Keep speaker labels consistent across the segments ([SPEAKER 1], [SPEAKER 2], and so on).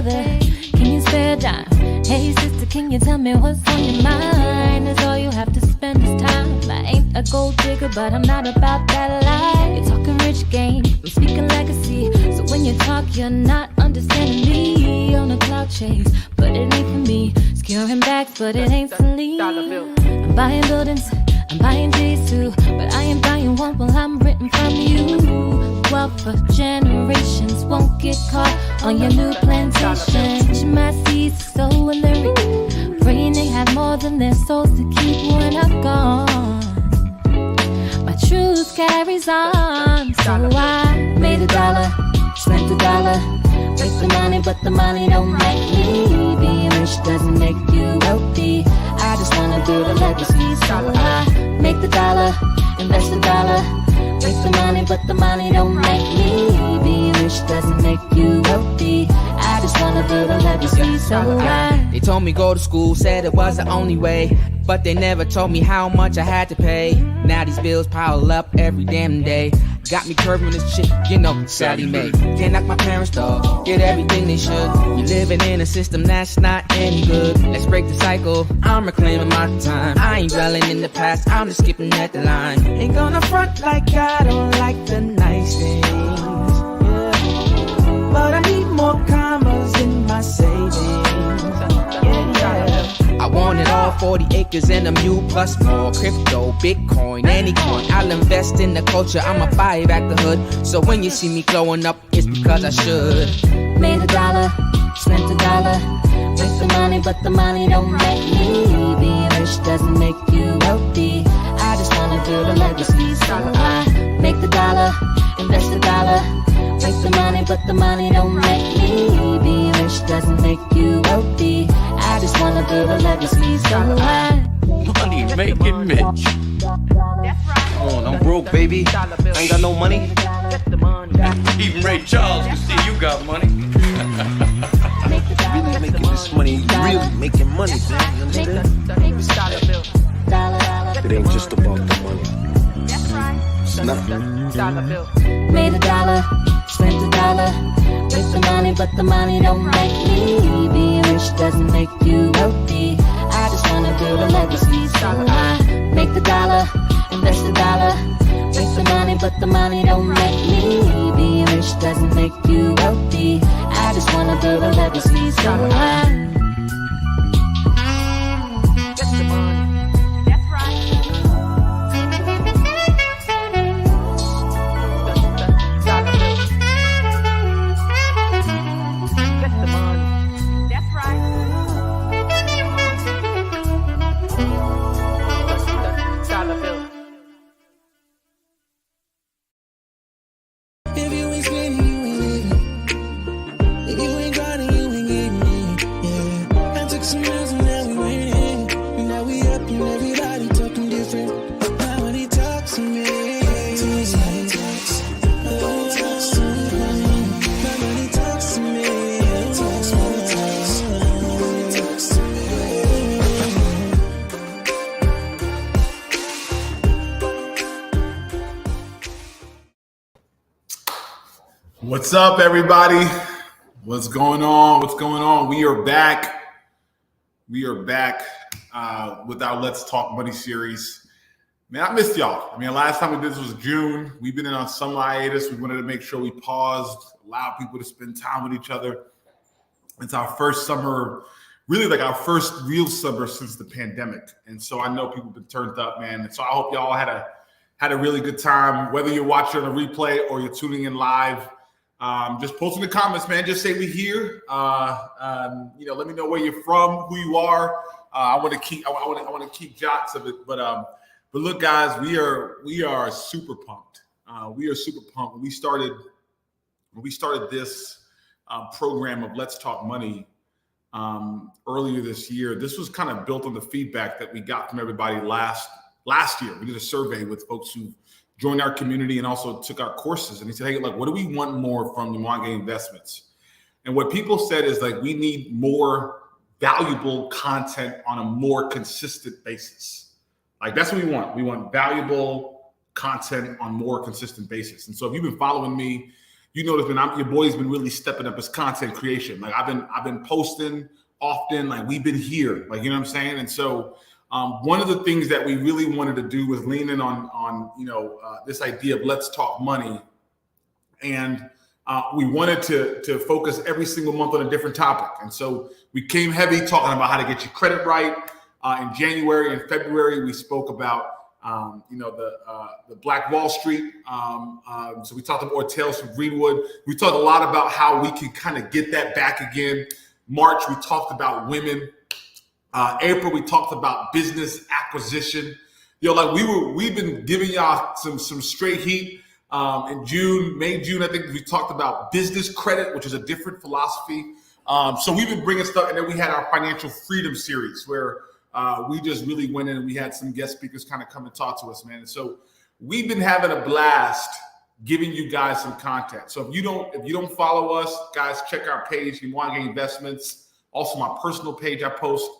[SPEAKER 1] brother, can you spare a dime? Hey sister, can you tell me what's on your mind? That's all you have to spend this time. I ain't a gold digger, but I'm not about that life. You're talking rich game, I'm speaking legacy. So when you talk, you're not understanding me. On a cloud chase, but it ain't for me. Securing backs, but it ain't for me. I'm buying buildings, I'm buying J's too, but I ain't buying one while I'm written from you. Wealth for generations won't get caught on your new plantation. Teaching my seeds to sow in the reap, praying they have more than their souls to keep when I'm gone. My truth carries on, so I made $1, spent $1. Make the money, but the money don't make me. Being rich doesn't make you wealthy. I just wanna build a legacy, so I make $1, invest $1. Make the money, but the money don't make me. Being rich doesn't make you wealthy. I just wanna build a legacy, so I.
[SPEAKER 2] They told me go to school, said it was the only way, but they never told me how much I had to pay. Now these bills pile up every damn day. Got me curving this chick, you know, Sally Mae. Can't knock my parents' dog, get everything they should. You living in a system that's not any good. Let's break the cycle, I'm reclaiming my time. I ain't dwelling in the past, I'm just skipping at the line. Ain't gonna front like I don't like the nice things, yeah. But I need more commas in my savings, yeah. I want it all, 40 acres and a mule plus more. Crypto, Bitcoin, any coin. I'll invest in the culture, I'ma buy it at the hood. So when you see me glowing up, it's because I should.
[SPEAKER 1] Made $1, spent $1. Make the money, but the money don't make me. Being rich doesn't make you wealthy. I just wanna build a legacy, so I make $1, invest $1. Make the money, but the money don't make me. Being rich doesn't make you wealthy. I just wanna build a legacy, so I.
[SPEAKER 3] Money making Mitch. Come on, I'm broke, baby. I ain't got no money. Even Ray Charles can see you got money. Really making this money, really making money, man. You know that? It ain't just about the money. It's nothing.
[SPEAKER 1] Made $1, spent $1. Make the money, but the money don't make me. Being rich doesn't make you wealthy. I just wanna build a legacy, so I make $1, invest $1. Make the money, but the money don't make me. Being rich doesn't make you wealthy. I just wanna build a legacy, so I. Get the money, that's right.
[SPEAKER 4] What's up, everybody? What's going on? What's going on? We are back. We are back with our Let's Talk Money series. Man, I missed y'all. I mean, last time we did this was June. We've been in on some hiatus. We wanted to make sure we paused, allow people to spend time with each other. It's our first summer, really like our first real summer since the pandemic. And so I know people have been turned up, man. And so I hope y'all had a really good time, whether you're watching on a replay or you're tuning in live. Just post in the comments, man. Just say we here. Let me know where you're from, who you are. I want to keep jots of it. But look, guys, we are super pumped. We are super pumped. When we started this program of Let's Talk Money earlier this year, this was kind of built on the feedback that we got from everybody last year. We did a survey with folks who joined our community and also took our courses. And he said, hey, like, what do we want more from Mwenge Investments? And what people said is like, we need more valuable content on a more consistent basis. Like, that's what we want. We want valuable content on more consistent basis. And so if you've been following me, you notice your boy's been really stepping up his content creation. Like I've been posting often. Like we've been here. Like, you know what I'm saying? And so one of the things that we really wanted to do was lean in on this idea of let's talk money, and we wanted to focus every single month on a different topic. And so we came heavy talking about how to get your credit right. In January and February, we spoke about the Black Wall Street. So we talked about Tales from Greenwood. We talked a lot about how we can kind of get that back again. March, we talked about women. April, we talked about business acquisition. We've been giving y'all some straight heat. In May, June, I think we talked about business credit, which is a different philosophy. So we've been bringing stuff, and then we had our financial freedom series where we just really went in and we had some guest speakers kind of come and talk to us, man. And so we've been having a blast giving you guys some content. So if you don't follow us, guys, check our page, Mwage Investments. Also my personal page, I post.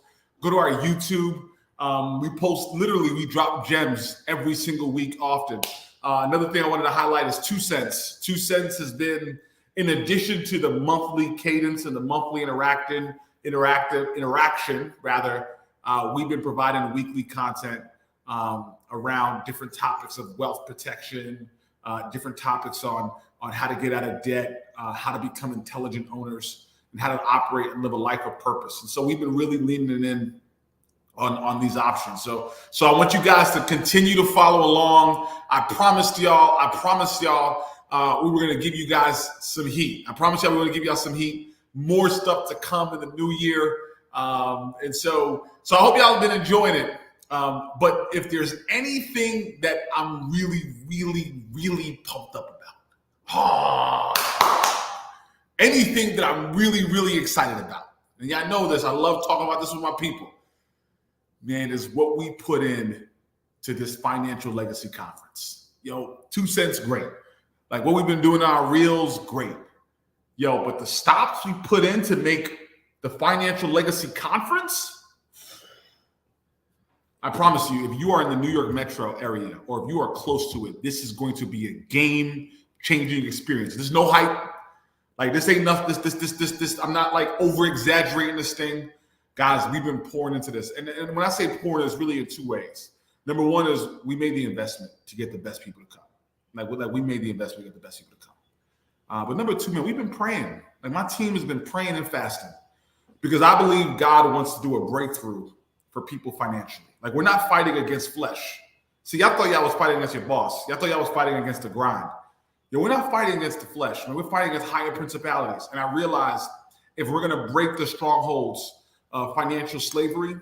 [SPEAKER 4] Go to our YouTube. We drop gems every single week often. Another thing I wanted to highlight is 2 cents. 2 cents has been, in addition to the monthly cadence and the monthly interaction, we've been providing weekly content around different topics of wealth protection, different topics on how to get out of debt, how to become intelligent owners, and how to operate and live a life of purpose. And so we've been really leaning in on these options. So I want you guys to continue to follow along. I promised y'all we were going to give you guys some heat. I promised y'all we were going to give y'all some heat. More stuff to come in the new year. And so I hope y'all have been enjoying it. But if there's anything that I'm really, really, really pumped up about, anything that I'm really, really excited about, and y'all know this, I love talking about this with my people, man, is what we put in to this Financial Legacy Conference. 2 cents, great. Like what we've been doing in our reels, great. But the stops we put in to make the Financial Legacy Conference, I promise you, if you are in the New York metro area or if you are close to it, this is going to be a game-changing experience. There's no hype. Like this ain't nothing. This. I'm not like over-exaggerating this thing. Guys, we've been pouring into this. And when I say pouring, it's really in 2 ways. Number one is we made the investment to get the best people to come. Like we made the investment to get the best people to come. But number 2, man, we've been praying. Like my team has been praying and fasting because I believe God wants to do a breakthrough for people financially. Like we're not fighting against flesh. See, y'all thought y'all was fighting against your boss. Y'all thought y'all was fighting against the grind. We're not fighting against the flesh. We're fighting against higher principalities. And I realized if we're going to break the strongholds of financial slavery,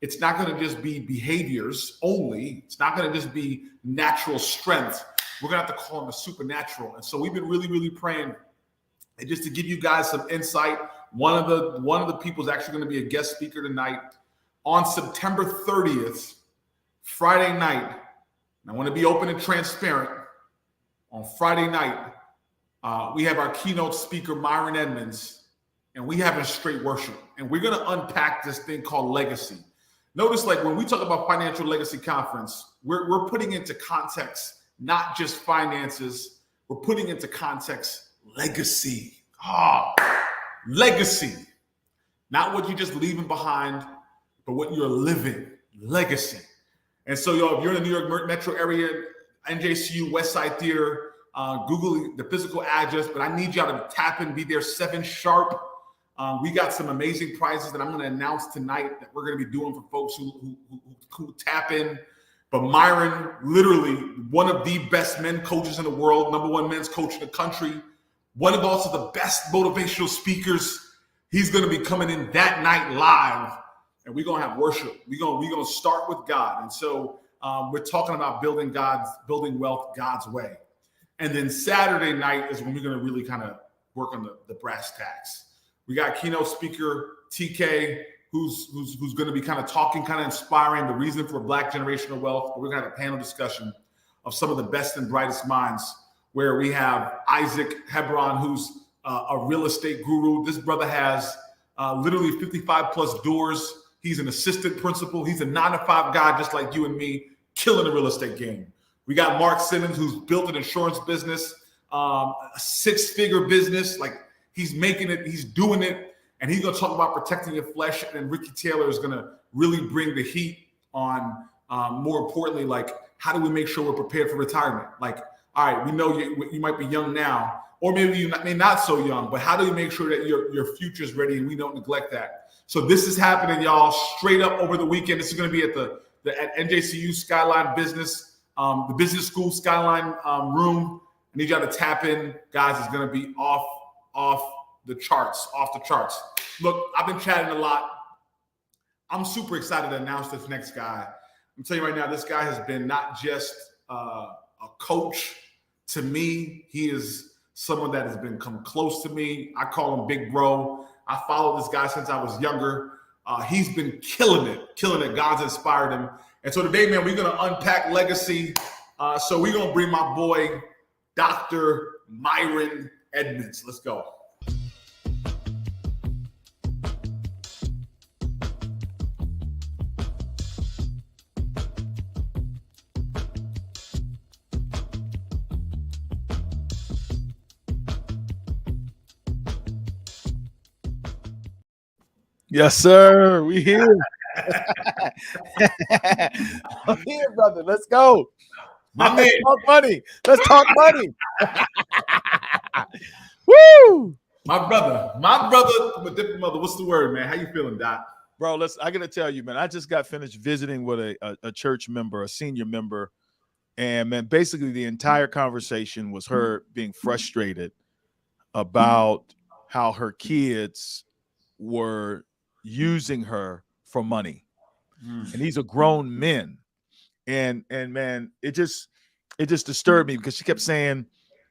[SPEAKER 4] it's not going to just be behaviors only. It's not going to just be natural strength. We're going to have to call them the supernatural. And so we've been really, really praying. And just to give you guys some insight, one of the people is actually going to be a guest speaker tonight on September 30th, Friday night. And I want to be open and transparent. On Friday night, we have our keynote speaker, Myron Edmonds, and we have a straight worship. And we're going to unpack this thing called legacy. Notice, like when we talk about Financial Legacy Conference, we're putting into context not just finances, we're putting into context legacy. Legacy. Not what you're just leaving behind, but what you're living. Legacy. And so, if you're in the New York metro area, NJCU, West Side Theater, Google the physical address, but I need y'all to tap in, be there 7 sharp. We got some amazing prizes that I'm going to announce tonight that we're going to be doing for folks who tap in. But Myron, literally one of the best men coaches in the world, #1 men's coach in the country, one of also the best motivational speakers. He's going to be coming in that night live, and we're going to have worship. We're going to start with God. And so we're talking about building wealth God's way. And then Saturday night is when we're going to really kind of work on the brass tacks. We got keynote speaker TK, who's going to be kind of talking, kind of inspiring the reason for Black generational wealth. But we're going to have a panel discussion of some of the best and brightest minds, where we have Isaac Hebron, who's a real estate guru. This brother has literally 55 plus doors. He's an assistant principal. He's a 9-to-5 guy, just like you and me, killing the real estate game. We got Mark Simmons, who's built an insurance business. a 6-figure business. Like he's making it, he's doing it, and he's gonna talk about protecting your flesh. And then Ricky Taylor is gonna really bring the heat on. More importantly, like how do we make sure we're prepared for retirement? Like, all right, we know you might be young now, or maybe you may not so young, but how do you make sure that your future is ready and we don't neglect that? So this is happening, y'all, straight up over the weekend. This is going to be at NJCU Skyline Business, the business school Skyline room. I need y'all to tap in, guys. It's going to be off the charts. Look, I've been chatting a lot. I'm super excited to announce this next guy. I'm telling you right now, this guy has been not just a coach to me. He is someone that has come close to me. I call him Big Bro. I followed this guy since I was younger. He's been killing it. God's inspired him. And so today, man, we're going to unpack legacy. So we're going to bring my boy, Dr. Myron Edmonds. Let's go.
[SPEAKER 5] Yes, sir. We here. I'm here, brother. Let's go. Let's talk money. Let's talk money. Woo!
[SPEAKER 4] My brother from a different mother. What's the word, man? How you feeling, Doc?
[SPEAKER 5] Bro, I gotta tell you, man, I just got finished visiting with a church member, a senior member, and man, basically the entire conversation was her being frustrated about how her kids were using her for money. And these are grown men. And man, it just disturbed me because she kept saying,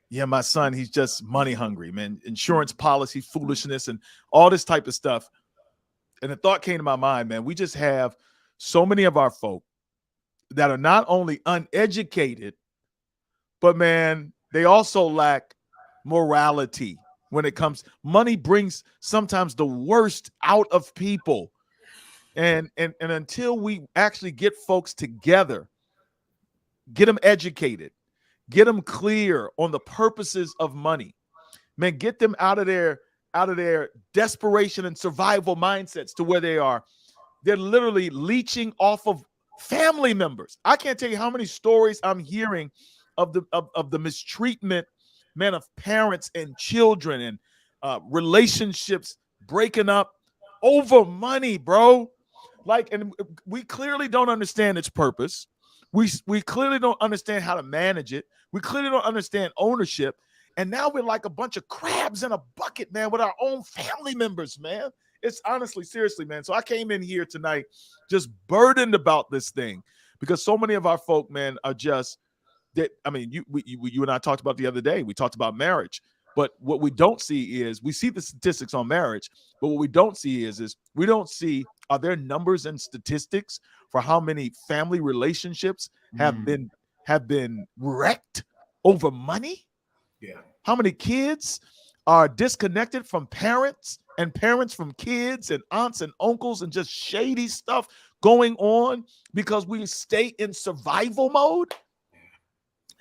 [SPEAKER 5] yeah, my son, he's just money hungry, man. Insurance policy, foolishness, and all this type of stuff. And the thought came to my mind, man, we just have so many of our folk that are not only uneducated, but man, they also lack morality. When it comes, money brings sometimes the worst out of people. And until we actually get folks together, get them educated, get them clear on the purposes of money, man, get them out of their desperation and survival mindsets to where they're literally leeching off of family members. I can't tell you how many stories I'm hearing of the mistreatment, man, of parents and children and relationships breaking up over money, bro. Like, and we clearly don't understand its purpose. We clearly don't understand how to manage it. We clearly don't understand ownership. And now we're like a bunch of crabs in a bucket, man, with our own family members, man. It's honestly, seriously, man. So I came in here tonight just burdened about this thing because so many of our folk, man, are just that. I mean, you and I talked about the other day. We talked about marriage. But what we don't see is we see the statistics on marriage, but what we don't see is we don't see, are there numbers and statistics for how many family relationships have been wrecked over money?
[SPEAKER 4] Yeah.
[SPEAKER 5] How many kids are disconnected from parents and parents from kids and aunts and uncles and just shady stuff going on because we stay in survival mode?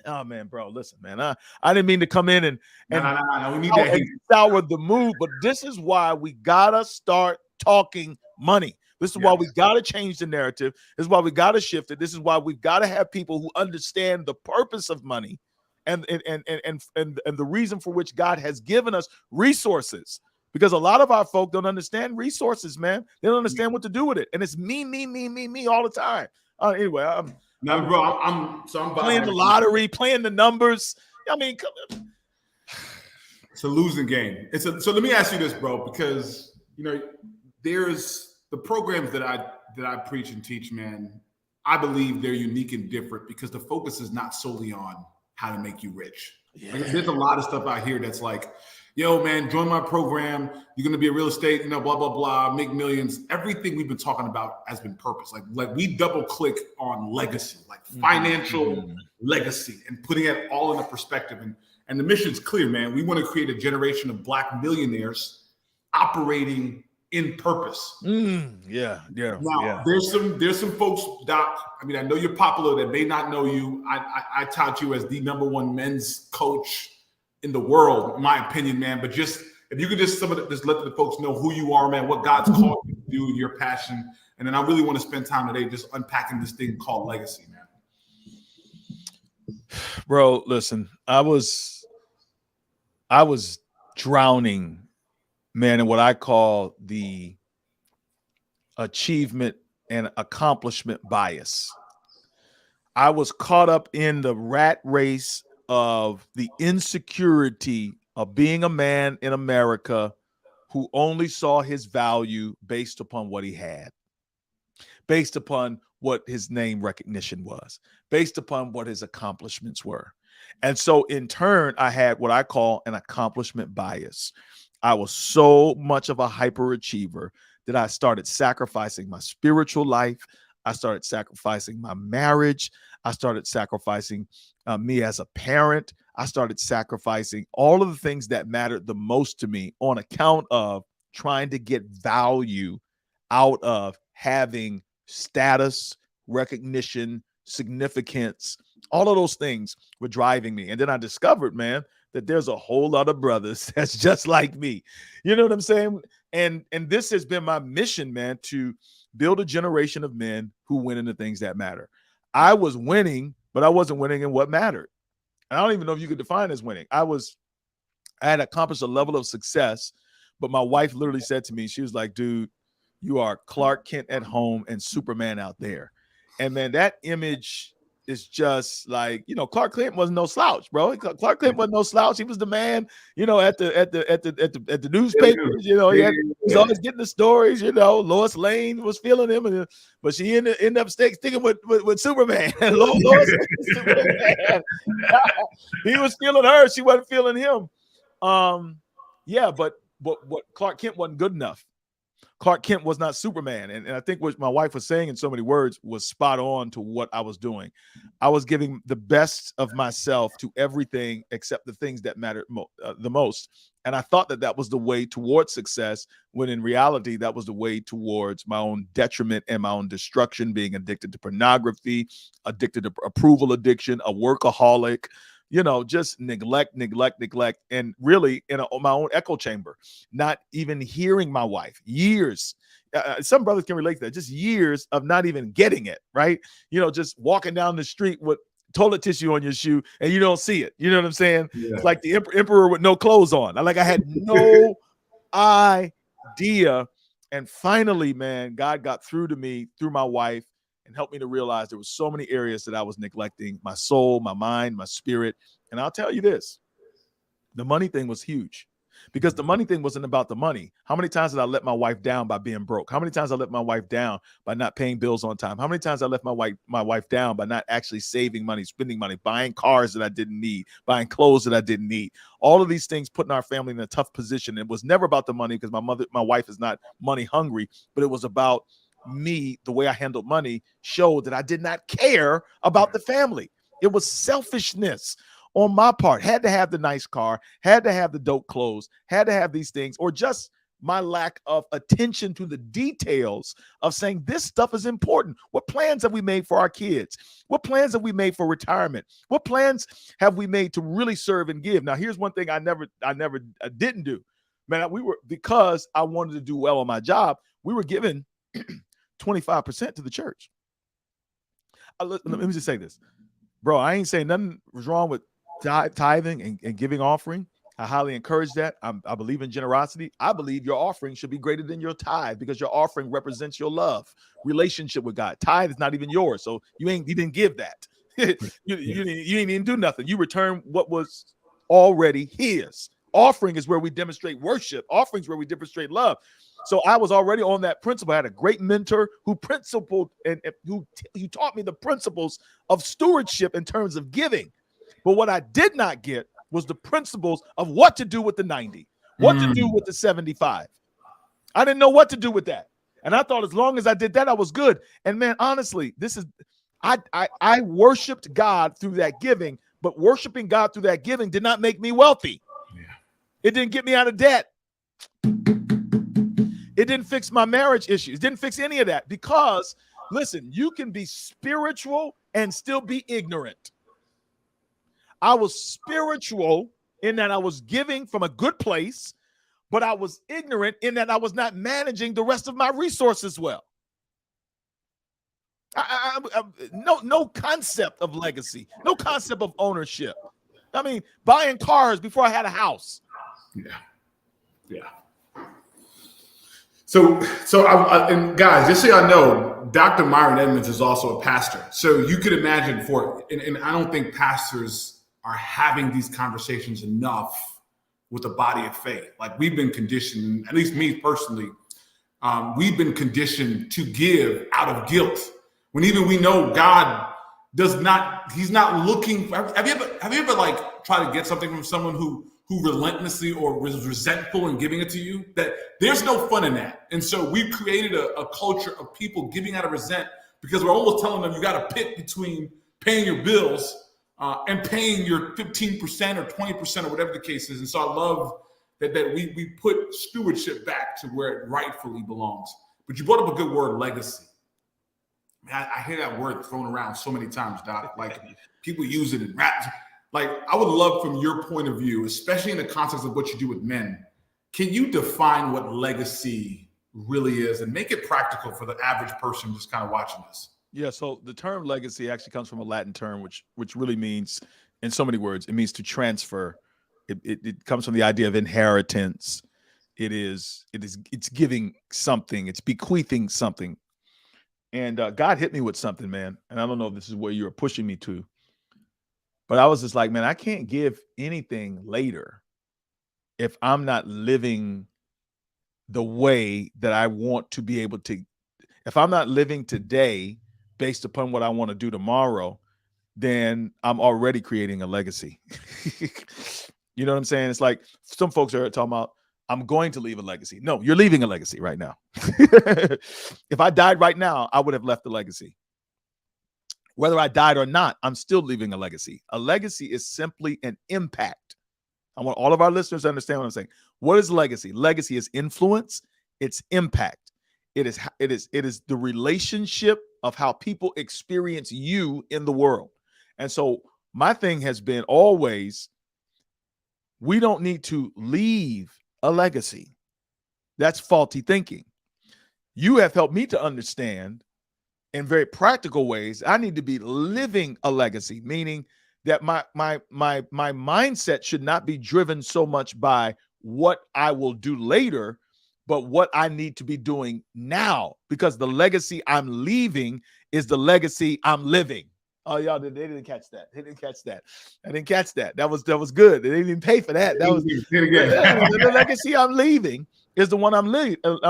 [SPEAKER 5] Oh man, bro, listen, man. I didn't mean to come in and
[SPEAKER 4] we need that
[SPEAKER 5] sour the mood, but this is why we gotta start talking money. This is why we gotta change the narrative. This is why we gotta shift it. This is why we've got to have people who understand the purpose of money and the reason for which God has given us resources. Because a lot of our folk don't understand resources, man. They don't understand what to do with it, and it's me all the time. Anyway, I'm playing the lottery, playing the numbers. I mean,
[SPEAKER 4] it's a losing game. So let me ask you this, bro, because there's the programs that I preach and teach, man. I believe they're unique and different because the focus is not solely on how to make you rich. Yeah. Like, there's a lot of stuff out here that's like, yo, man, join my program. You're going to be a real estate, blah, blah, blah, make millions. Everything we've been talking about has been purpose. Like we double click on legacy, like financial legacy, and putting it all into perspective. And the mission's clear, man. We want to create a generation of Black millionaires operating in purpose.
[SPEAKER 5] Yeah.
[SPEAKER 4] Now, there's some folks, Doc. I mean, I know you're popular that may not know you. I tout you as the #1 men's coach in the world, in my opinion, man. But just if you could just just let the folks know who you are, man, what God's called you to do, your passion, and then I really want to spend time today just unpacking this thing called legacy, man.
[SPEAKER 5] Bro, listen, I was drowning, man, in what I call the achievement and accomplishment bias. I was caught up in the rat race of the insecurity of being a man in America who only saw his value based upon what he had, based upon what his name recognition was, based upon what his accomplishments were. And so in turn, I had what I call an accomplishment bias. I was so much of a hyperachiever that I started sacrificing my spiritual life. I started sacrificing my marriage. I started sacrificing me as a parent. I started sacrificing all of the things that mattered the most to me on account of trying to get value out of having status, recognition, significance. All of those things were driving me. And then I discovered, man, that there's a whole lot of brothers that's just like me. You know what I'm saying? And this has been my mission, man, to build a generation of men who win in the things that matter. I was winning, but I wasn't winning in what mattered. And I don't even know if you could define as winning. I had accomplished a level of success, but my wife literally said to me, she was like, dude, you are Clark Kent at home and Superman out there. And man, that image is just like, you know, Clark Kent wasn't no slouch, bro. Clark Kent wasn't no slouch. He was the man, you know, at the newspapers. You know, he was always getting the stories. You know, Lois Lane was feeling him, but she ended up sticking with Superman. Lois Superman. He was feeling her. She wasn't feeling him. Yeah, but what Clark Kent wasn't good enough. Clark Kent was not Superman. And I think what my wife was saying in so many words was spot on to what I was doing. I was giving the best of myself to everything except the things that mattered the most. And I thought that was the way towards success, when in reality, that was the way towards my own detriment and my own destruction, being addicted to pornography, addicted to approval addiction, a workaholic, you know, just neglect, and really in my own echo chamber, not even hearing my wife. Years, some brothers can relate to that, just years of not even getting it, right? You know, just walking down the street with toilet tissue on your shoe and you don't see it. You know what I'm saying? Yeah. It's like the emperor with no clothes on. I had no idea. And finally, man, God got through to me through my wife and helped me to realize there were so many areas that I was neglecting: my soul, my mind, my spirit. And I'll tell you this, the money thing was huge, because the money thing wasn't about the money. How many times did I let my wife down by being broke? How many times I let my wife down by not paying bills on time? How many times I left my wife down by not actually saving money, spending money, buying cars that I didn't need, buying clothes that I didn't need? All of these things putting our family in a tough position. It was never about the money, because my wife is not money hungry, but it was about me. The way I handled money showed that I did not care about the family. It was selfishness on my part. Had to have the nice car, had to have the dope clothes, had to have these things, or just my lack of attention to the details of saying this stuff is important. What plans have we made for our kids? What plans have we made for retirement? What plans have we made to really serve and give? Now, here's one thing I didn't do. Man, because I wanted to do well on my job, we were given 25% to the church. Let me just say this, bro. I ain't saying nothing was wrong with tithing and giving offering. I highly encourage that. I believe in generosity. I believe your offering should be greater than your tithe, because your offering represents your love, relationship with God. Tithe is not even yours, so you didn't give that. you didn't even do nothing. You return what was already His. Offering is where we demonstrate worship. Offering is where we demonstrate love. So I was already on that principle. I had a great mentor who principled and who taught me the principles of stewardship in terms of giving. But what I did not get was the principles of what to do with the 90, what to do with the 75. I didn't know what to do with that. And I thought as long as I did that, I was good. And man, honestly, I worshiped God through that giving, but worshiping God through that giving did not make me wealthy. Yeah. It didn't get me out of debt. It didn't fix my marriage issues. It didn't fix any of that, because, listen, you can be spiritual and still be ignorant. I was spiritual in that I was giving from a good place, but I was ignorant in that I was not managing the rest of my resources well. No concept of legacy, no concept of ownership. I mean, buying cars before I had a house.
[SPEAKER 4] Yeah. So and guys, just so y'all know, Dr. Myron Edmonds is also a pastor. So you could imagine and I don't think pastors are having these conversations enough with the body of faith. Like, we've been conditioned, at least me personally, we've been conditioned to give out of guilt. When even we know God he's not looking. Have you ever like tried to get something from someone who relentlessly or was resentful in giving it to you? That there's no fun in that. And so we've created a culture of people giving out of resent, because we're almost telling them you got to pick between paying your bills and paying your 15% or 20% or whatever the case is. And so I love that we put stewardship back to where it rightfully belongs. But you brought up a good word, legacy. Man, I hear that word thrown around so many times, Doc. Like, people use it in rap. Like, I would love, from your point of view, especially in the context of what you do with men, can you define what legacy really is and make it practical for the average person just kind of watching this?
[SPEAKER 5] Yeah, so the term legacy actually comes from a Latin term, which really means, in so many words, it means to transfer. It comes from the idea of inheritance. It's giving something, it's bequeathing something. And God hit me with something, man. And I don't know if this is where you're pushing me to, but I was just like, man, I can't give anything later if I'm not living the way that I want to be able to. If I'm not living today based upon what I want to do tomorrow, then I'm already creating a legacy. You know what I'm saying? It's like some folks are talking about, I'm going to leave a legacy. No, you're leaving a legacy right now. If I died right now, I would have left a legacy. Whether I died or not, I'm still leaving a legacy. A legacy is simply an impact. I want all of our listeners to understand what I'm saying. What is legacy? Legacy is influence. It's impact. It is the relationship of how people experience you in the world. And so my thing has been always, we don't need to leave a legacy. That's faulty thinking. You have helped me to understand in very practical ways, I need to be living a legacy, meaning that my mindset should not be driven so much by what I will do later, but what I need to be doing now, because the legacy I'm leaving is the legacy I'm living. Oh, y'all, they didn't catch that. They didn't catch that. I didn't catch that. That was good. They didn't even pay for that. That was the legacy I'm leaving is the one I'm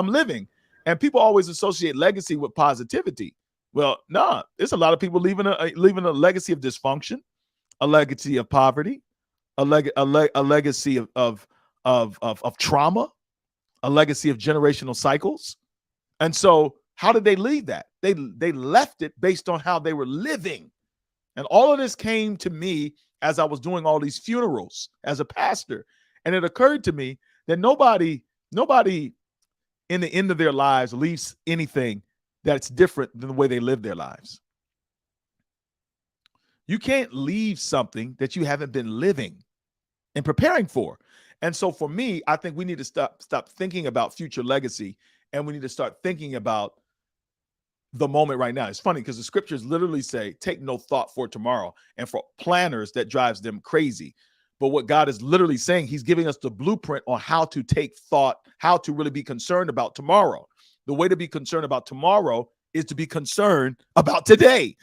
[SPEAKER 5] living. And people always associate legacy with positivity. Well, nah, there's a lot of people leaving a legacy of dysfunction, a legacy of poverty, a legacy of trauma, a legacy of generational cycles. And so how did they leave that? They left it based on how they were living. And all of this came to me as I was doing all these funerals as a pastor. And it occurred to me that nobody in the end of their lives leaves anything that's different than the way they live their lives. You can't leave something that you haven't been living and preparing for. And so for me, I think we need to stop thinking about future legacy, and we need to start thinking about the moment right now. It's funny because the scriptures literally say, take no thought for tomorrow. And for planners, that drives them crazy. But what God is literally saying, he's giving us the blueprint on how to take thought, how to really be concerned about tomorrow. The way to be concerned about tomorrow is to be concerned about today.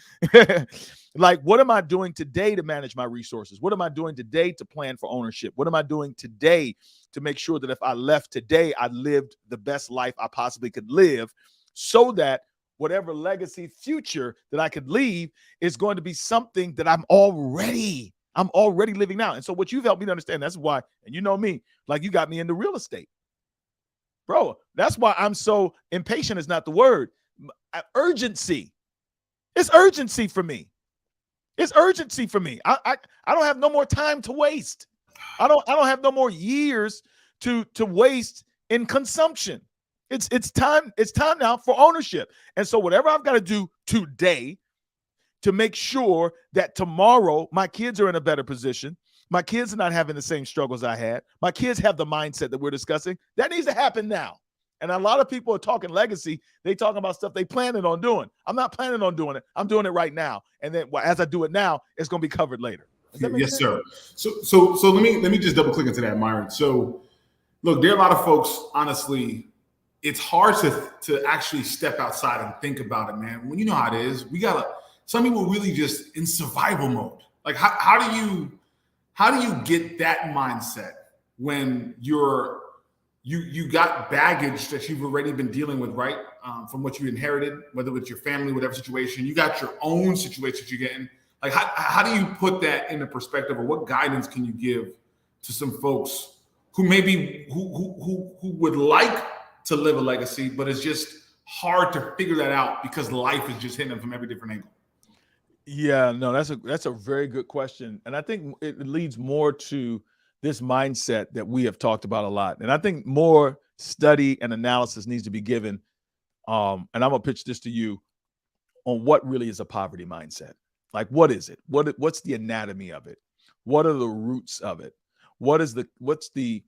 [SPEAKER 5] Like, what am I doing today to manage my resources? What am I doing today to plan for ownership? What am I doing today to make sure that if I left today, I lived the best life I possibly could live, so that whatever legacy future that I could leave is going to be something that I'm already living now. And so what you've helped me to understand, that's why, and you know me, like, you got me into real estate. Bro, that's why I'm so impatient is not the word. Urgency. It's urgency for me. It's urgency for me. I don't have no more time to waste. I don't have no more years to waste in consumption. It's time now for ownership. And so whatever I've got to do today to make sure that tomorrow my kids are in a better position, My kids are not having the same struggles I had. My kids have the mindset that we're discussing. That needs to happen now. And a lot of people are talking legacy. They talking about stuff they planning on doing. I'm not planning on doing it. I'm doing it right now. And then as I do it now, it's going to be covered later.
[SPEAKER 4] Yes, sir. So let me just double click into that, Myron. So look, there are a lot of folks, honestly, it's hard to actually step outside and think about it, man. When you know how it is, some people really just in survival mode. Like how do you get that mindset when you got baggage that you've already been dealing with, right? From what you inherited, whether it's your family, whatever situation, you got your own situations you're getting. Like how do you put that into perspective, or what guidance can you give to some folks who maybe who would like to live a legacy, but it's just hard to figure that out because life is just hitting them from every different angle?
[SPEAKER 5] Yeah, no, that's a very good question. And I think it leads more to this mindset that we have talked about a lot. And I think more study and analysis needs to be given. And I'm gonna pitch this to you on what really is a poverty mindset. Like, what is it? What's the anatomy of it? What are the roots of it? What's the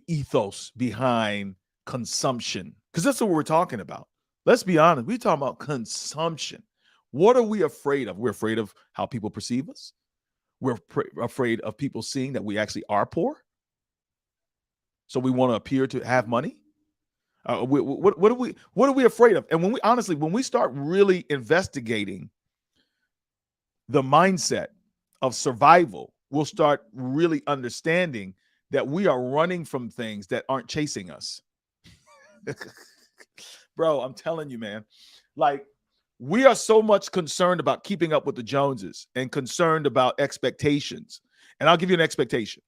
[SPEAKER 5] ethos behind consumption? Because that's what we're talking about. Let's be honest. We're talking about consumption. What are we afraid of? We're afraid of how people perceive us. We're afraid of people seeing that we actually are poor. So we want to appear to have money. What are we afraid of? And when we start really investigating the mindset of survival, we'll start really understanding that we are running from things that aren't chasing us. Bro, I'm telling you, man, like, we are so much concerned about keeping up with the Joneses and concerned about expectations. And I'll give you an expectation.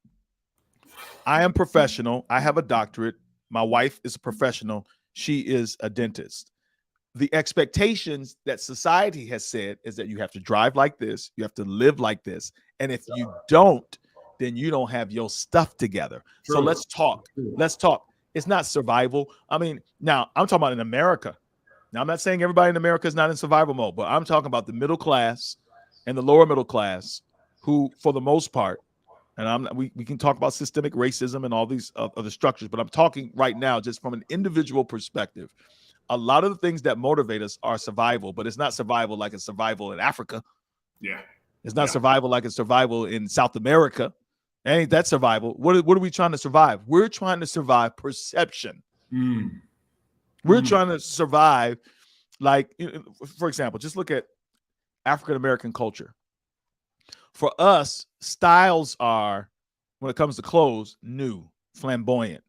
[SPEAKER 5] I am professional. I have a doctorate. My wife is a professional. She is a dentist. The expectations that society has said is that you have to drive like this. You have to live like this. And if you don't, then you don't have your stuff together. True. So let's talk. Let's talk. It's not survival. I mean, now I'm talking about in America. Now, I'm not saying everybody in America is not in survival mode, but I'm talking about the middle class and the lower middle class who, for the most part, and we can talk about systemic racism and all these other structures, but I'm talking right now just from an individual perspective. A lot of the things that motivate us are survival, but it's not survival like it's survival in Africa.
[SPEAKER 4] Yeah.
[SPEAKER 5] It's not survival like it's survival in South America. Ain't that survival? What are we trying to survive? We're trying to survive perception. We're trying to survive, like, for example, just look at African-American culture. For us, styles are, when it comes to clothes, new, flamboyant.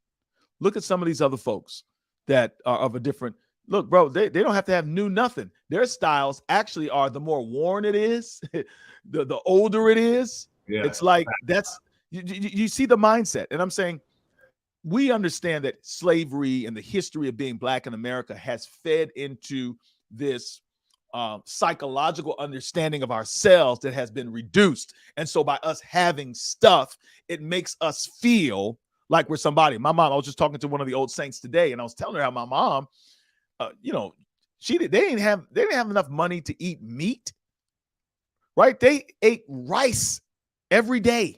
[SPEAKER 5] Look at some of these other folks that are of a different look, bro. They don't have to have new nothing. Their styles actually are, the more worn it is, the older it is. Yeah. It's like you see the mindset. And I'm saying, we understand that slavery and the history of being Black in America has fed into this psychological understanding of ourselves that has been reduced. And so by us having stuff, it makes us feel like we're somebody. My mom, I was just talking to one of the old saints today, and I was telling her how my mom, they didn't have enough money to eat meat, right? They ate rice every day.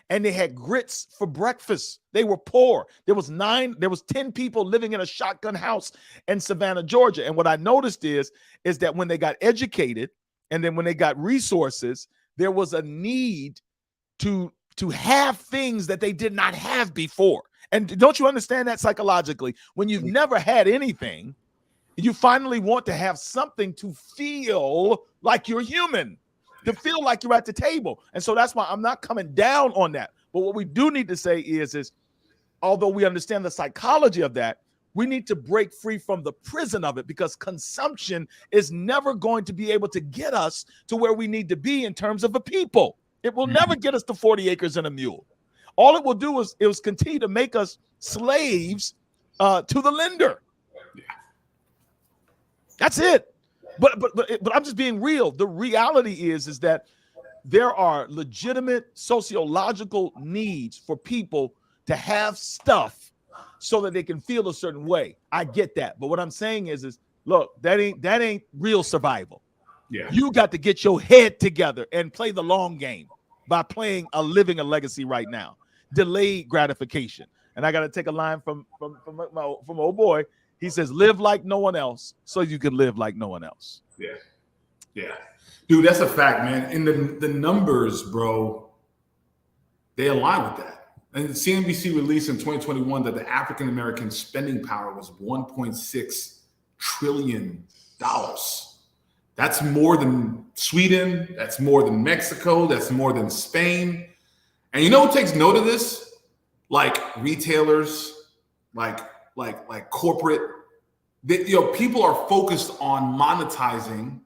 [SPEAKER 5] And they had grits for breakfast. They were poor. There was 10 people living in a shotgun house in Savannah, Georgia. And what I noticed is that when they got educated and then when they got resources, there was a need to have things that they did not have before. And don't you understand that psychologically? When you've never had anything, you finally want to have something to feel like you're human, to feel like you're at the table. And so that's why I'm not coming down on that. But what we do need to say is although we understand the psychology of that, we need to break free from the prison of it, because consumption is never going to be able to get us to where we need to be in terms of a people. It will never get us to 40 acres and a mule. All it will do is continue to make us slaves to the lender. Yeah. That's it. But I'm just being real. The reality is that there are legitimate sociological needs for people to have stuff so that they can feel a certain way. I get that. But what I'm saying is look, that ain't real survival. Yeah. You got to get your head together and play the long game. by living a legacy right now. Delayed gratification. And I got to take a line from old boy. He says, live like no one else so you can live like no one else.
[SPEAKER 4] Yeah. Dude, that's a fact, man. And the numbers, bro, they align with that. And CNBC released in 2021 that the African American spending power was $1.6 trillion. That's more than Sweden. That's more than Mexico. That's more than Spain. And you know who takes note of this? Like retailers, like corporate. People are focused on monetizing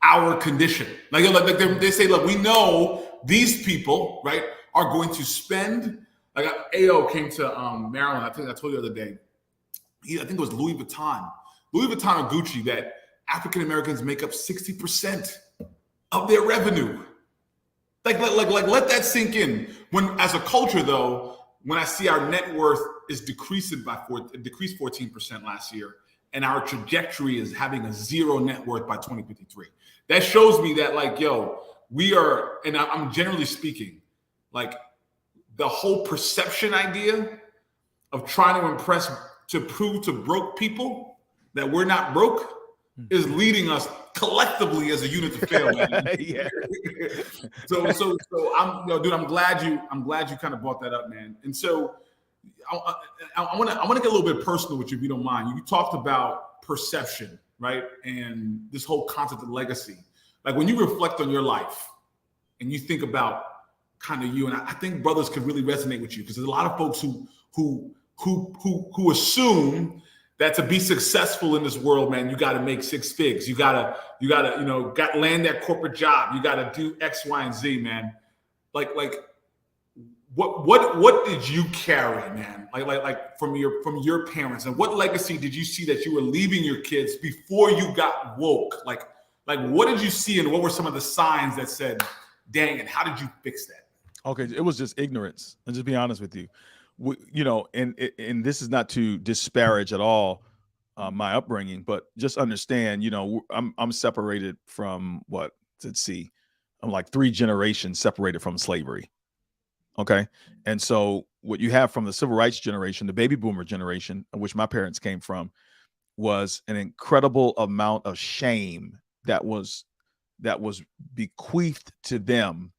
[SPEAKER 4] our condition. Like they say, look, we know these people, right, are going to spend. Like AO came to Maryland. I think I told you the other day. I think it was Louis Vuitton or Gucci, that African Americans make up 60% of their revenue. Like let that sink in. When, as a culture, though, when I see our net worth is decreased 14% last year, and our trajectory is having a zero net worth by 2053, that shows me that, like, we are, and I'm generally speaking, like, the whole perception idea of trying to impress, to prove to broke people that we're not broke, is leading us collectively as a unit to fail.
[SPEAKER 5] Yeah.
[SPEAKER 4] So I'm, dude, I'm glad you kind of brought that up, man. And so I want to get a little bit personal with you, if you don't mind. You talked about perception, right? And this whole concept of legacy. Like, when you reflect on your life and you think about kind of you, and I think brothers could really resonate with you, because there's a lot of folks who assume that to be successful in this world, man, you got to make 6 figs. You gotta land that corporate job. You got to do X, Y, and Z, man. Like what did you carry, man? Like from your parents, and what legacy did you see that you were leaving your kids before you got woke? Like what did you see, and what were some of the signs that said, dang it, how did you fix that? Okay,
[SPEAKER 5] it was just ignorance. And just be honest with you. And this is not to disparage at all my upbringing, but just understand, I'm separated from I'm like 3 generations separated from slavery. Okay. And so what you have from the civil rights generation, the baby boomer generation, of which my parents came from, was an incredible amount of shame that was bequeathed to them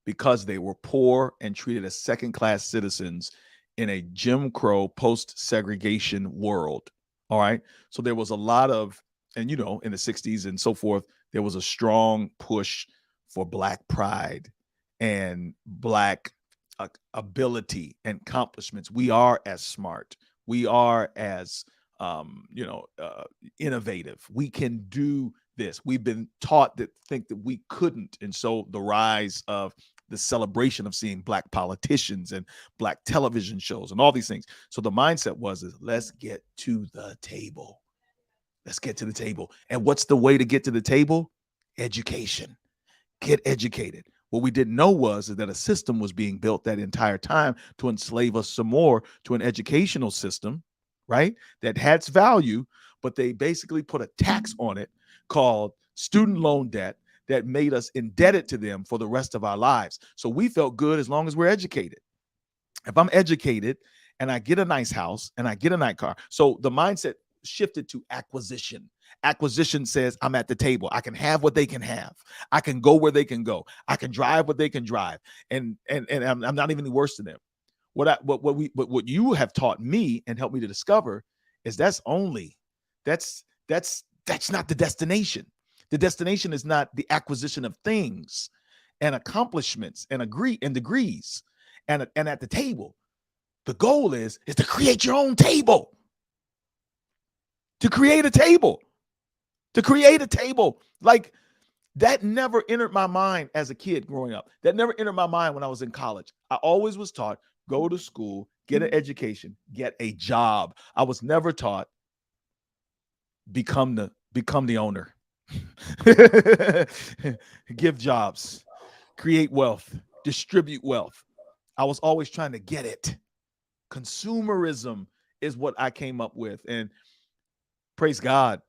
[SPEAKER 5] because they were poor and treated as second-class citizens in a Jim Crow post-segregation world. All right. So there was a lot of, and in the 60s and so forth, there was a strong push for Black pride and Black ability and accomplishments. We are as smart. We are as, innovative. We can do this. We've been taught to think that we couldn't. And so the rise of the celebration of seeing Black politicians and Black television shows and all these things. So the mindset was, let's get to the table. Let's get to the table. And what's the way to get to the table? Education. Get educated. What we didn't know was that a system was being built that entire time to enslave us some more to an educational system, right? That has value, but they basically put a tax on it called student loan debt that made us indebted to them for the rest of our lives. So we felt good as long as we're educated. If I'm educated and I get a nice house and I get a nice car. So the mindset shifted to acquisition. Acquisition says I'm at the table. I can have what they can have. I can go where they can go. I can drive what they can drive. And I'm not even worse than them. What you have taught me and helped me to discover is that's not the destination. The destination is not the acquisition of things and accomplishments and degrees and at the table. The goal is to create your own table. To create a table. Like, that never entered my mind as a kid growing up. That never entered my mind when I was in college. I always was taught, go to school, get an education, get a job. I was never taught, become the owner. Give jobs, create wealth, distribute wealth. I was always trying to get it. Consumerism is what I came up with. And praise God,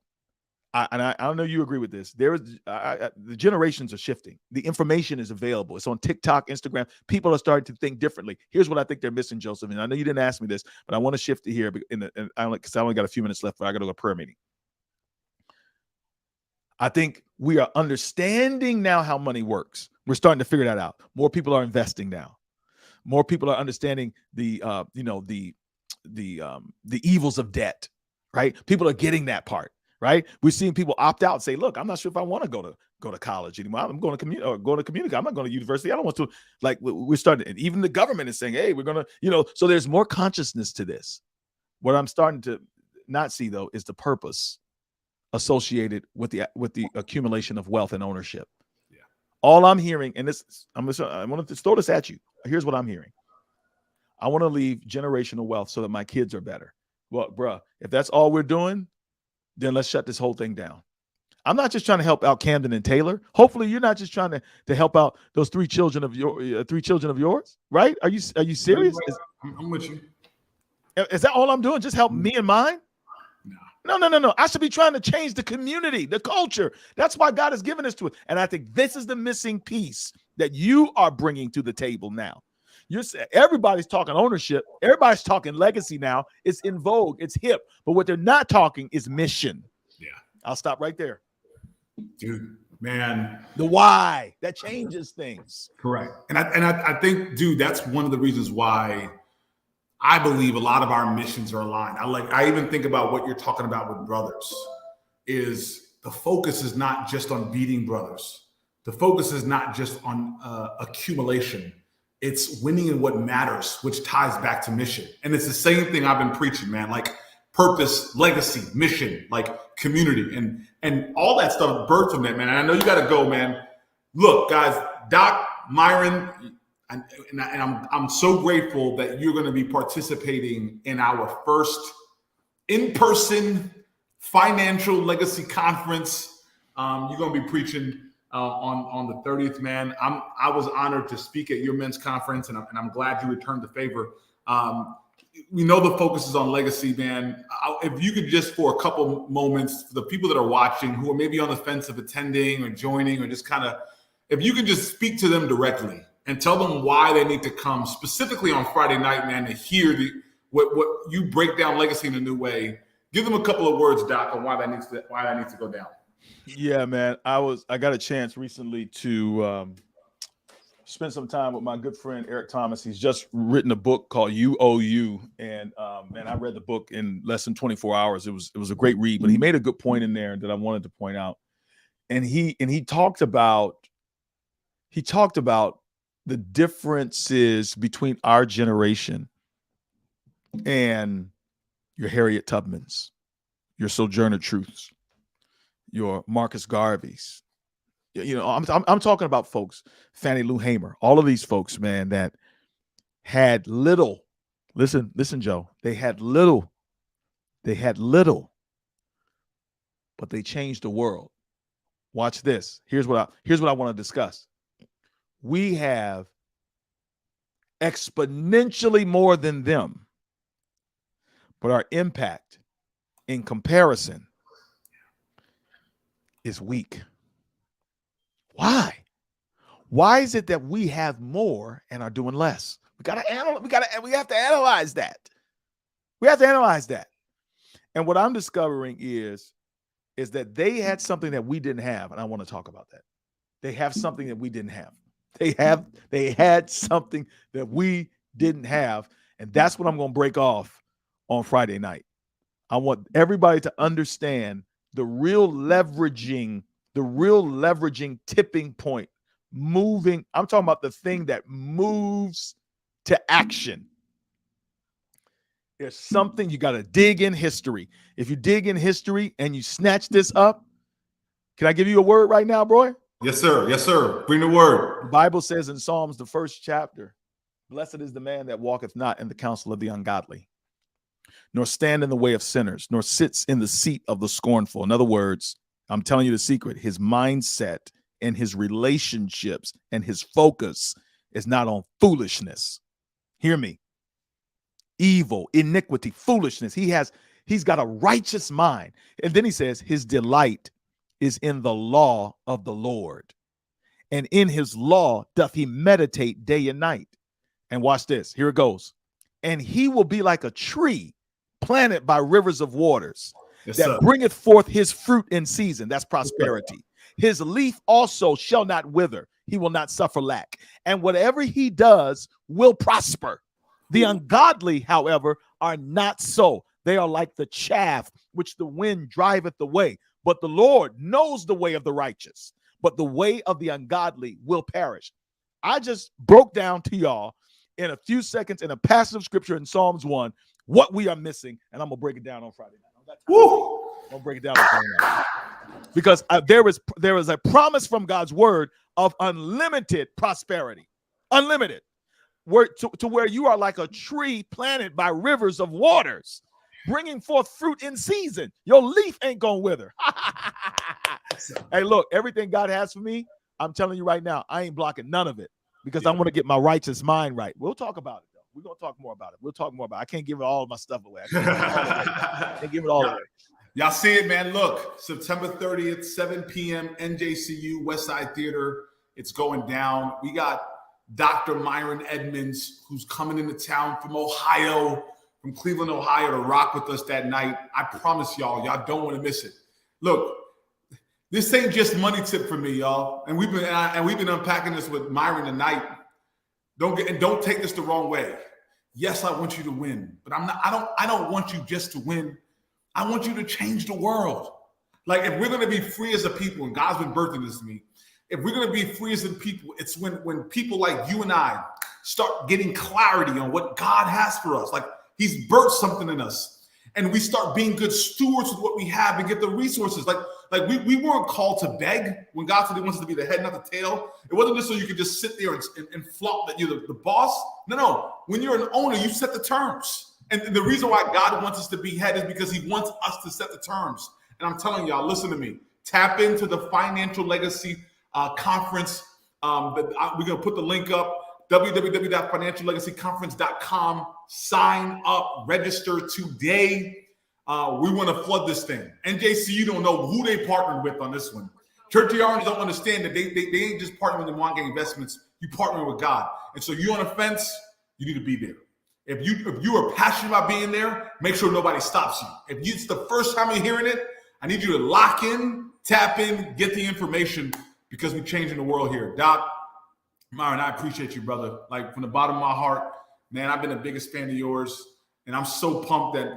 [SPEAKER 5] I don't know you agree with this. The generations are shifting. The information is available. It's on TikTok, Instagram. People are starting to think differently. Here's what I think they're missing, Joseph. And I know you didn't ask me this, but I want to shift it here because I only got a few minutes left. But I got to go to a prayer meeting. I think we are understanding now how money works. We're starting to figure that out. More people are investing now. More people are understanding the evils of debt. Right? People are getting that part. Right? We're seeing people opt out and say, look, I'm not sure if I want to go to college anymore. I'm going to community. I'm not going to university. I don't want to. Like, we're starting, and even the government is saying, hey, we're going to, so there's more consciousness to this. What I'm starting to not see, though, is the purpose associated with the accumulation of wealth and ownership. Yeah. All I'm hearing, and I want to throw this at you. Here's what I'm hearing. I want to leave generational wealth so that my kids are better. Well, bruh, if that's all we're doing, then let's shut this whole thing down. I'm not just trying to help out Camden and Taylor. Hopefully, you're not just trying to help out those three children of yours, right? Are you serious?
[SPEAKER 4] I'm with you.
[SPEAKER 5] Is that all I'm doing? Just help me and mine? No. I should be trying to change the community, the culture. That's why God has given us to it. And I think this is the missing piece that you are bringing to the table now. Everybody's talking ownership. Everybody's talking legacy now. It's in vogue. It's hip. But what they're not talking is mission.
[SPEAKER 4] Yeah.
[SPEAKER 5] I'll stop right there.
[SPEAKER 4] Dude, man.
[SPEAKER 5] The why. That changes things.
[SPEAKER 4] Correct. And I think, dude, that's one of the reasons why I believe a lot of our missions are aligned. I even think about what you're talking about with brothers is the focus is not just on beating brothers. The focus is not just on accumulation. It's winning in what matters, which ties back to mission. And it's the same thing I've been preaching, man, like purpose, legacy, mission, like community and all that stuff birthed from that, man. And I know you got to go, man. Look, guys, Doc, Myron, and I'm so grateful that you're going to be participating in our first in-person financial legacy conference. You're going to be preaching on the 30th, man. I was honored to speak at your men's conference, and I'm glad you returned the favor. We know the focus is on legacy, man. If you could just for a couple moments, for the people that are watching who are maybe on the fence of attending or joining or just kind of, if you could just speak to them directly and tell them why they need to come specifically on Friday night, man, to hear what you break down legacy in a new way. Give them a couple of words, Doc, on why that needs to go down.
[SPEAKER 5] Yeah, man. I got a chance recently to spend some time with my good friend Eric Thomas. He's just written a book called You Owe You, and man, I read the book in less than 24 hours. It was a great read, but he made a good point in there that I wanted to point out. And he talked about the differences between our generation and your Harriet Tubmans, your Sojourner Truths, your Marcus Garveys. I'm talking about folks, Fannie Lou Hamer, all of these folks, man, that had little. Listen, Joe. They had little, but they changed the world. Watch this. Here's what I want to discuss. We have exponentially more than them, but our impact in comparison is weak. Why? Why is it that we have more and are doing less? We have to analyze that. We have to analyze that. And what I'm discovering is that they had something that we didn't have, and I want to talk about that. They have something that we didn't have. They had something that we didn't have, and that's what I'm going to break off on Friday night. I want everybody to understand the real leveraging tipping point, moving. I'm talking about the thing that moves to action. There's something you got to dig in history. If you dig in history and you snatch this up, can I give you a word right now, bro?
[SPEAKER 4] Yes, sir. Yes, sir. Bring the word.
[SPEAKER 5] The Bible says in Psalms, the first chapter, blessed is the man that walketh not in the counsel of the ungodly, nor stand in the way of sinners, nor sits in the seat of the scornful. In other words, I'm telling you the secret, his mindset and his relationships and his focus is not on foolishness. Hear me. Evil, iniquity, foolishness. He has He's got a righteous mind. And then he says, his delight is in the law of the Lord. And in his law doth he meditate day and night. And watch this. Here it goes. And he will be like a tree planted by rivers of waters that bringeth forth his fruit in season. That's prosperity. His leaf also shall not wither. He will not suffer lack. And whatever he does will prosper. The ungodly, however, are not so. They are like the chaff which the wind driveth away. But the Lord knows the way of the righteous, but the way of the ungodly will perish. I just broke down to y'all in a few seconds in a passage of scripture in Psalms 1 what we are missing, and I'm going to break it down on Friday night. I'm going to break it down on Friday night. Because there is a promise from God's word of unlimited prosperity. Unlimited. To where you are like a tree planted by rivers of waters, bringing forth fruit in season. Your leaf ain't going to wither. Hey, look, everything God has for me, I'm telling you right now, I ain't blocking none of it because I want to get my righteous mind right. We'll talk about it, though. We're going to talk more about it. I can't give all of my stuff away. I can't give it all away.
[SPEAKER 4] Y'all see it, man. Look, September 30th, 7 p.m., NJCU, Westside Theater. It's going down. We got Dr. Myron Edmonds, who's coming into town from Ohio, from Cleveland, Ohio, to rock with us that night. I promise y'all don't want to miss it. Look, this ain't just money tip for me, y'all. And we've been unpacking this with Myron tonight. Don't take this the wrong way. Yes, I want you to win, but I don't want you just to win. I want you to change the world. Like, if we're going to be free as a people, and God's been birthing this to me, if we're going to be free as a people, it's when people like you and I start getting clarity on what God has for us. Like, he's birthed something in us, and we start being good stewards with what we have and get the resources. Like we weren't called to beg when God said he wants us to be the head, not the tail. It wasn't just so you could just sit there and flaunt that you're the boss. No. When you're an owner, you set the terms. And the reason why God wants us to be head is because he wants us to set the terms. And I'm telling y'all, listen to me. Tap into the Financial Legacy Conference. We're going to put the link up, www.financiallegacyconference.com. Sign up, register today. We want to flood this thing. NJCU don't know who they partnered with on this one. Church of Orange don't understand that they ain't just partnering with the Wongate Investments. You partner with God. And so you on the fence, you need to be there. If you are passionate about being there, make sure nobody stops you. If it's the first time you're hearing it, I need you to lock in, tap in, get the information, because we're changing the world here. Doc, Myron, I appreciate you, brother. Like, from the bottom of my heart, man, I've been the biggest fan of yours. And I'm so pumped that,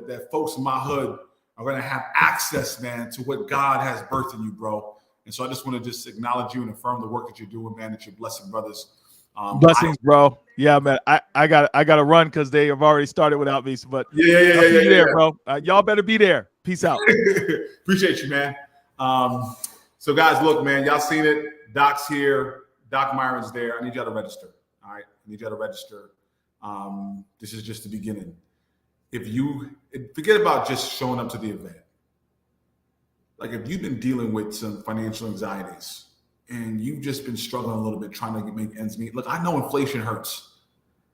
[SPEAKER 4] that folks in my hood are going to have access, man, to what God has birthed in you, bro. And so I just want to just acknowledge you and affirm the work that you're doing, man, that you're blessing brothers.
[SPEAKER 5] Blessings, bro. Yeah, man. I got to run because they have already started without me. But
[SPEAKER 4] I'll
[SPEAKER 5] see you there, bro. Y'all better be there. Peace out.
[SPEAKER 4] Appreciate you, man. So guys, look, man, y'all seen it. Doc's here. Doc Myron's there. I need y'all to register. All right, I need y'all to register. This is just the beginning. Forget about just showing up to the event. Like, if you've been dealing with some financial anxieties, and you've just been struggling a little bit trying to make ends meet. Look, I know inflation hurts.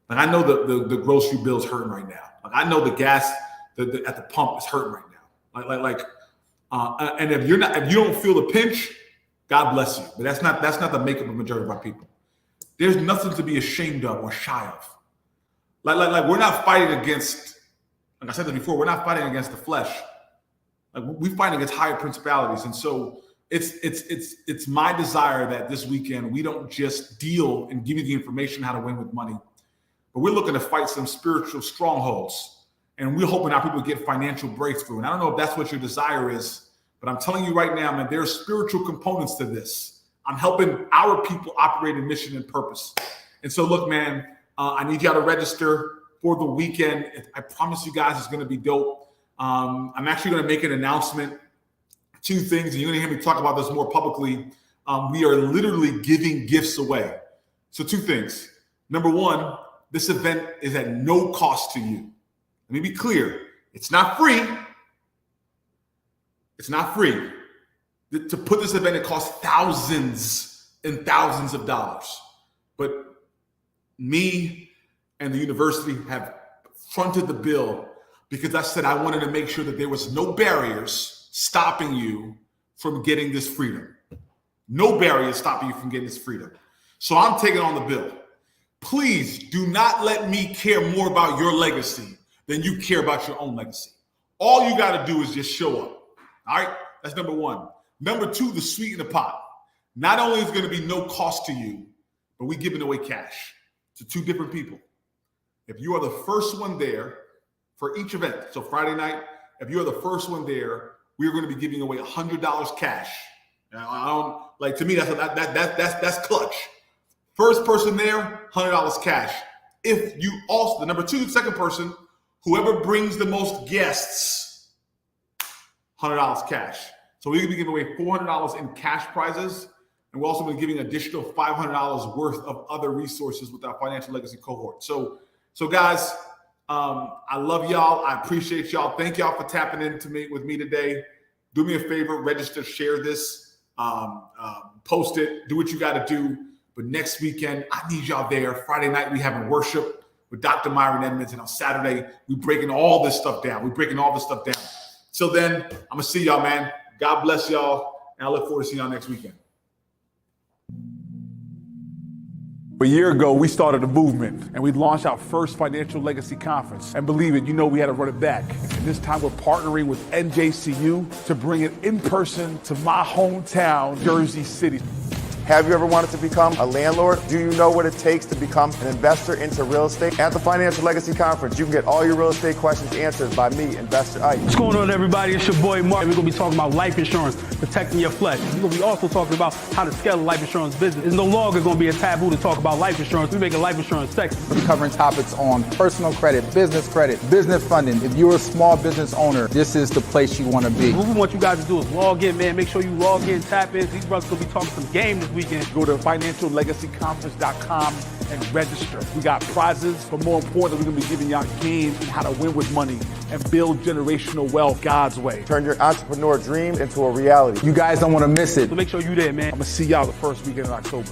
[SPEAKER 4] Like, I know the grocery bill's hurting right now. Like, I know the gas at the pump is hurting right now. And if you don't feel the pinch, God bless you. But that's not the makeup of the majority of our people. There's nothing to be ashamed of or shy of. Like we're not fighting against, like I said this before, we're not fighting against the flesh. Like, we're fighting against higher principalities. And so it's my desire that this weekend we don't just deal and give you the information how to win with money, but we're looking to fight some spiritual strongholds, and we're hoping our people get financial breakthrough. And I don't know if that's what your desire is, but I'm telling you right now, man, there are spiritual components to this. I'm helping our people operate in mission and purpose. And so, look, man, I need y'all to register for the weekend. I promise you guys it's going to be dope. I'm actually going to make an announcement. Two things, and you're going to hear me talk about this more publicly. We are literally giving gifts away. So 2 things. Number 1, this event is at no cost to you. Let me be clear. It's not free. It's not free. To put this event, it costs thousands and thousands of dollars. But me and the university have fronted the bill because I said I wanted to make sure that there was no barriers stopping you from getting this freedom. No barriers stopping you from getting this freedom. So I'm taking on the bill. Please do not let me care more about your legacy than you care about your own legacy. All you got to do is just show up. All right? That's number one. Number two, the sweeten the pot. Not only is it going to be no cost to you, but we're giving away cash to two different people. If you are the first one there for each event, so Friday night, if you're the first one there, we're going to be giving away $100 cash. Now, I don't like, to me, that's clutch. First person there, $100 cash. If you also, the second person, whoever brings the most guests, $100 cash. So we're going to be giving away $400 in cash prizes. And we're also going to be giving additional $500 worth of other resources with our financial legacy cohort. So guys, I love y'all. I appreciate y'all. Thank y'all for tapping into me with me today. Do me a favor, register, share this, post it, do what you got to do. But next weekend, I need y'all there. Friday night, we having worship with Dr. Myron Edmonds. And on Saturday, we breaking all this stuff down. So then, I'm going to see y'all, man. God bless y'all. And I look forward to seeing y'all next weekend.
[SPEAKER 6] A year ago, we started a movement and we launched our first financial legacy conference. And believe it, we had to run it back. And this time we're partnering with NJCU to bring it in person to my hometown, Jersey City.
[SPEAKER 7] Have you ever wanted to become a landlord? Do you know what it takes to become an investor into real estate? At the Financial Legacy Conference, you can get all your real estate questions answered by me, Investor Ike.
[SPEAKER 8] What's going on, everybody? It's your boy, Mark. We're going to be talking about life insurance, protecting your flesh. We're going to be also talking about how to scale a life insurance business. It's no longer going to be a taboo to talk about life insurance. We're making life insurance sexy.
[SPEAKER 9] We're covering topics on personal credit, business funding. If you're a small business owner, this is the place you want to be.
[SPEAKER 8] What we want you guys to do is log in, man. Make sure you log in, tap in. These brothers going to be talking some game this weekend.
[SPEAKER 6] Go to financiallegacyconference.com and register. We got prizes, but more importantly, we're going to be giving y'all games on how to win with money and build generational wealth God's way.
[SPEAKER 7] Turn your entrepreneur dream into a reality.
[SPEAKER 9] You guys don't want to miss it.
[SPEAKER 8] So make sure you're there, man.
[SPEAKER 6] I'm going to see y'all the first weekend in October.